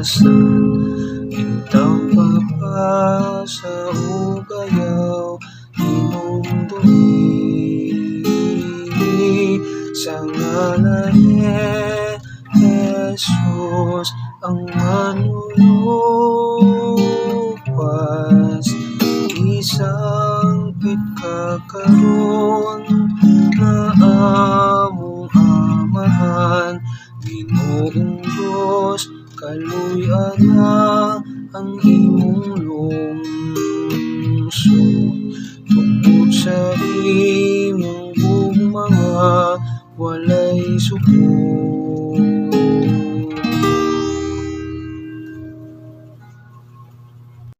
katapusan. Intang papa sa ugayaw hinumdumi sa ngalan ni Jesus ang manluluwas. Isang pitkakaroon na among amahan, Ginoong Diyos, kaluy-an na ang imong lungsod. Tungod sa imong gugma walay suko.